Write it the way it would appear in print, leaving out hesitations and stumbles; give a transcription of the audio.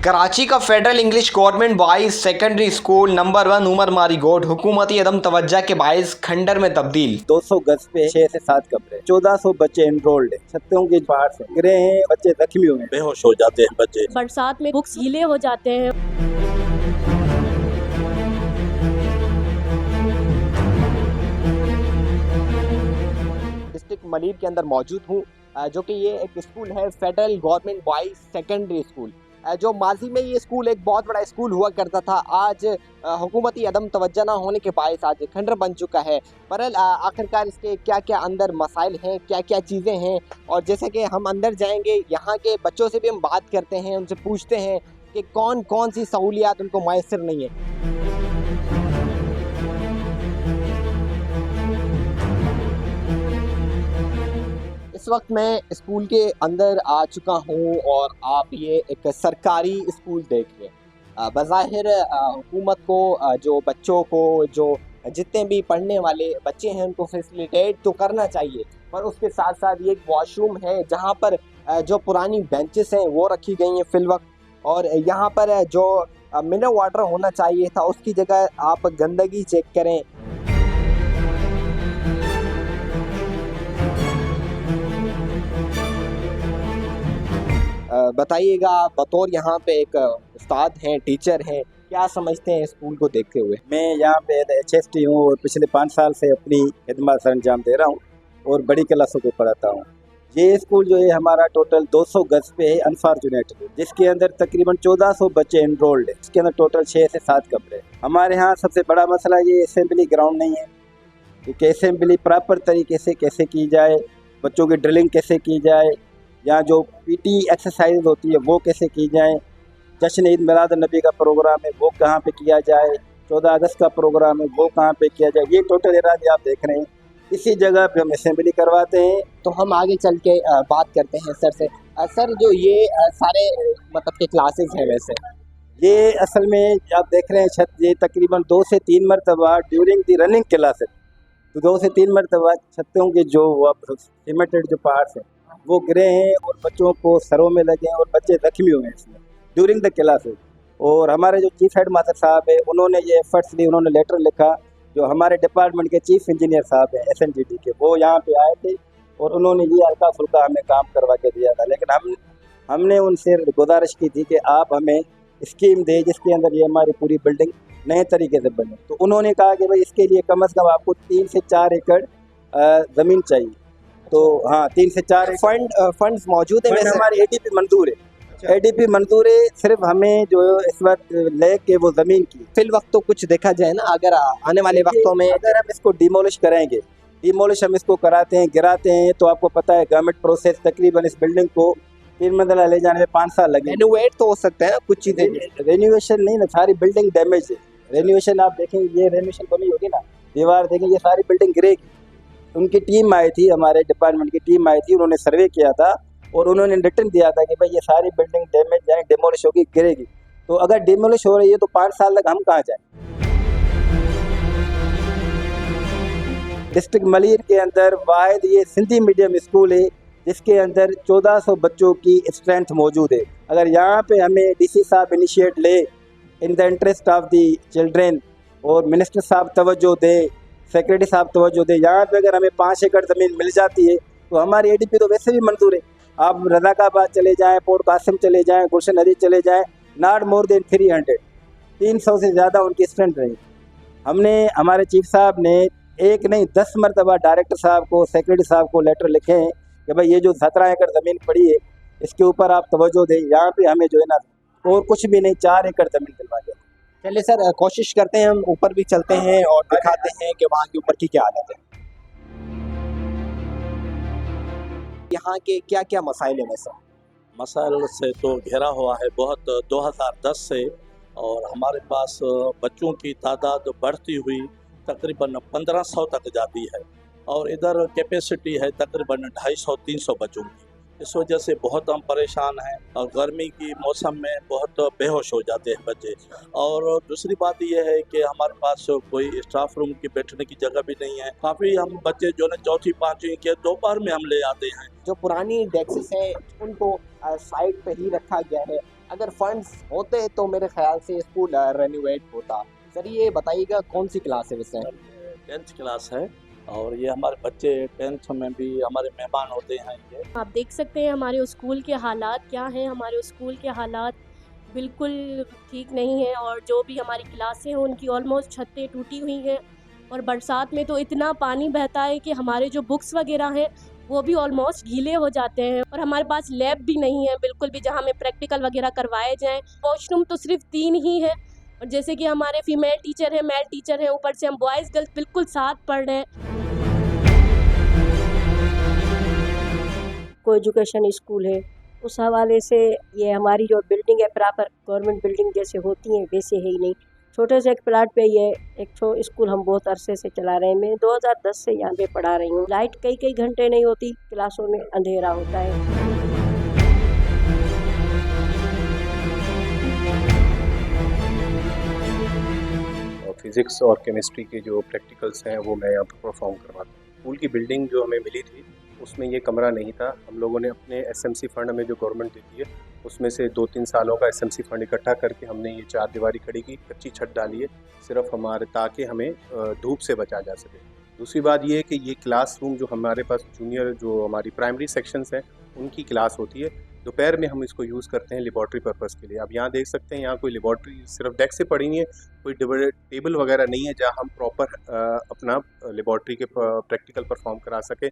कराची का federal English government boys secondary school number 1 Umar मारी गोड हुकूमती अदम तवज्जा के बायस खंडर में तब्दील। 200 गज पे 6 से 7 कमरे, 1400 बच्चे एनरोल्ड है। छत्तों की बाहर से गिरे हैं, बच्चे जख्मी हुए हैं, बेहोश हो जाते हैं बच्चे। बरसात में बुक्स गीले हो जाते हैं। डिस्ट्रिक्ट मलीर के अंदर मौजूद हूँ, जो कि ये एक स्कूल है federal government boys secondary school. जो माजी में ये स्कूल एक बहुत बड़ा स्कूल हुआ करता था, आज हुकूमती अदम तवज्जो ना होने के बायस आज खंडर बन चुका है। पर आखिरकार इसके क्या क्या अंदर मसाइल हैं, क्या क्या चीज़ें हैं, और जैसे कि हम अंदर जाएंगे यहाँ के बच्चों से भी हम बात करते हैं, उनसे पूछते हैं कि कौन कौन सी सहूलियात उनको मैसर नहीं है। इस वक्त मैं स्कूल के अंदर आ चुका हूँ और आप ये एक सरकारी स्कूल देख रहे हैं। बज़ाहिर हुकूमत को जो बच्चों को, जो जितने भी पढ़ने वाले बच्चे हैं, उनको फैसिलिटेट तो करना चाहिए, पर उसके साथ साथ ये एक वॉशरूम है जहाँ पर जो पुरानी बेंचेस हैं वो रखी गई हैं फिल वक्त, और यहाँ पर जो मिनरल वाटर होना चाहिए था उसकी जगह आप गंदगी चेक करें। बताइएगा, बतौर यहाँ पे एक उस्ताद हैं, टीचर हैं, क्या समझते हैं स्कूल को देखते हुए? मैं यहाँ पे HST हूँ और पिछले 5 साल से अपनी खिदमत सर अंजाम दे रहा हूँ और बड़ी क्लासों को पढ़ाता हूँ। ये स्कूल जो है हमारा टोटल 200 गज पे है अनफॉर्चुनेटली, जिसके अंदर तकरीबन 1400 बच्चे एनरोल्ड है। इसके अंदर टोटल 6 से 7 कमरे। हमारे यहाँ सबसे बड़ा मसला ये असेंबली ग्राउंड नहीं है कि असेंबली प्रॉपर तरीके से कैसे की जाए, बच्चों की ड्रिलिंग कैसे की जाए, या जो PT एक्सरसाइज होती है वो कैसे की जाए, जश्न ईद मिलाद नबी का प्रोग्राम है वो कहाँ पे किया जाए, 14 अगस्त का प्रोग्राम है वो कहाँ पे किया जाए, ये टोटल इरादे आप देख रहे हैं। इसी जगह पे हम असेंबली करवाते हैं। तो हम आगे चल के बात करते हैं सर से। सर, जो ये सारे मतलब के क्लासेस हैं, वैसे ये असल में आप देख रहे हैं ये तकरीबन 2 से 3 मरतबा ड्यूरिंग दी रनिंग क्लासेस, तो 2 से 3 मरतबा छतों के जो सीमेंटेड जो पार्ट्स हैं वो गिरे हैं और बच्चों को सरों में लगे हैं और बच्चे जख्मी हुए हैं इसमें ड्यूरिंग द क्लासेस। और हमारे जो चीफ हेड मास्टर साहब है उन्होंने ये एफर्ट्स ली, उन्होंने लेटर लिखा। जो हमारे डिपार्टमेंट के चीफ इंजीनियर साहब हैं SNGT के, वो यहाँ पे आए थे और उन्होंने ये हल्का फुल्का हमें काम करवा के दिया था, लेकिन हमने उनसे गुजारिश की थी कि आप हमें स्कीम दें जिसके अंदर ये हमारी पूरी बिल्डिंग नए तरीके से बने। तो उन्होंने कहा कि भाई इसके लिए कम अज़ कम आपको 3 से 4 एकड़ ज़मीन चाहिए। तो हाँ, 3 से 4 फंड्स मौजूद है, हमारी ADP मंजूर है। ADP मंजूर है, सिर्फ हमें जो इस वक्त ले के वो ज़मीन की फिल वक्त तो कुछ देखा जाए ना, अगर आने वाले वक्तों में अगर हम इसको डिमोलिश करेंगे, डिमोलिश हम इसको कराते हैं, गिराते हैं, तो आपको पता है गवर्नमेंट प्रोसेस तकरीबन इस बिल्डिंग को 3 मंजिला ले जाने में 5 साल लगे। रेनोवेट तो हो सकता है ना कुछ चीज़ें, रेनोवेशन नहीं ना, सारी बिल्डिंग डैमेज है। रेनोवेशन आप देखेंगे, ये रेनोवेशन तो नहीं होगी ना, दीवार देखें, ये सारी बिल्डिंग गिरेगी। उनकी टीम आई थी, हमारे डिपार्टमेंट की टीम आई थी, उन्होंने सर्वे किया था और उन्होंने रिटर्न दिया था कि भाई ये सारी बिल्डिंग डैमेज यानी डिमोलिश होगी, गिरेगी। तो अगर डिमोलिश हो रही है तो 5 साल तक हम कहाँ जाएं? डिस्ट्रिक्ट मलीर के अंदर वाहिद ये सिंधी मीडियम स्कूल है जिसके अंदर 1400 बच्चों की स्ट्रेंथ मौजूद है। अगर यहाँ पे हमें DC साहब इनिशिएट ले in the interest of the children, और मिनिस्टर साहब तवज्जो दे, सेक्रेटरी साहब तवज्जो दे, यहाँ पे अगर हमें 5 एकड़ ज़मीन मिल जाती है तो हमारी ADP तो वैसे भी मंजूर है। आप रज़ाकाबाद चले जाएं, पोर्ट कासिम चले जाएं, गुलशन नदी चले जाएं, नॉट मोर देन 300 से ज़्यादा उनकी स्ट्रेंथ रही। हमने, हमारे चीफ साहब ने एक नहीं 10 मरतबा डायरेक्टर साहब को, सेक्रेटरी साहब को लेटर लिखे हैं कि भाई ये जो 17 एकड़ ज़मीन पड़ी है इसके ऊपर आप तवज्जो दें, यहाँ पे हमें जो है ना और कुछ भी नहीं 4 एकड़ ज़मीन दिलवा दें। चलिए सर, कोशिश करते हैं, हम ऊपर भी चलते हैं और दिखाते हैं कि वहाँ के ऊपर की क्या हालत है, यहाँ के क्या क्या मसाइल हैं। वैसे मसाइल से तो घिरा हुआ है बहुत 2010 से, और हमारे पास बच्चों की तादाद बढ़ती हुई तकरीबन 1500 तक जाती है, और इधर कैपेसिटी है तकरीबन 250-300 बच्चों की। इस वजह से बहुत हम परेशान हैं, और गर्मी की मौसम में बहुत बेहोश हो जाते हैं बच्चे। और दूसरी बात यह है कि हमारे पास कोई स्टाफ रूम की बैठने की जगह भी नहीं है। काफ़ी हम बच्चे जो है 4वीं 5वीं के दोपहर में हम ले आते हैं। जो पुरानी डेस्क हैं उनको साइड पे ही रखा गया है, अगर फंड्स होते तो मेरे ख्याल से स्कूल रेनोवेट होता। सर ये बताइएगा कौन सी क्लास है वैसे? 10th क्लास है और ये हमारे बच्चे 10th में भी हमारे मेहमान होते हैं ये। आप देख सकते हैं हमारे स्कूल के हालात क्या हैं। हमारे स्कूल के हालात बिल्कुल ठीक नहीं है और जो भी हमारी क्लासें हैं उनकी ऑलमोस्ट छतें टूटी हुई हैं और बरसात में तो इतना पानी बहता है कि हमारे जो बुक्स वगैरह हैं वो भी ऑलमोस्ट गीले हो जाते हैं और हमारे पास लैब भी नहीं है बिल्कुल भी जहाँ हमें प्रैक्टिकल वगैरह करवाए जाएं। वॉशरूम तो सिर्फ 3 ही है और जैसे कि हमारे फीमेल टीचर है, मेल टीचर है, ऊपर से हम बॉयज़ गर्ल्स बिल्कुल साथ पढ़ रहे हैं। को एजुकेशन स्कूल है, उस हवाले से ये हमारी जो बिल्डिंग है प्रॉपर गवर्नमेंट बिल्डिंग जैसे होती हैं वैसे है ही नहीं। छोटे से एक प्लाट पे ये एक स्कूल हम बहुत अरसे से चला रहे हैं। मैं 2010 से यहाँ पे पढ़ा रही हूँ। लाइट कई घंटे नहीं होती, क्लासों में अंधेरा होता है। फिज़िक्स और केमिस्ट्री के जो प्रैक्टिकल्स हैं वो मैं यहाँ पर परफॉर्म करवाता हूँ। स्कूल की बिल्डिंग जो हमें मिली थी उसमें ये कमरा नहीं था। हम लोगों ने अपने एसएमसी फंड में जो गवर्नमेंट देती है उसमें से 2-3 सालों का एसएमसी फंड इकट्ठा करके हमने ये 4 दीवारी खड़ी की, कच्ची छत डाली है सिर्फ हमारे ताकि हमें धूप से बचा जा सके। दूसरी बात ये है कि ये क्लासरूम जो हमारे पास जूनियर जो हमारी प्राइमरी सेक्शंस हैं उनकी क्लास होती है, दोपहर में हम इसको यूज़ करते हैं लेबॉर्ट्री पर्पज़ के लिए। अब यहाँ देख सकते हैं यहाँ कोई लेबॉर्ट्री सिर्फ डेस्क से पड़ी नहीं है, कोई टेबल वगैरह नहीं है जहाँ हम प्रॉपर अपना लेबॉर्ट्री के प्रैक्टिकल परफॉर्म करा सके।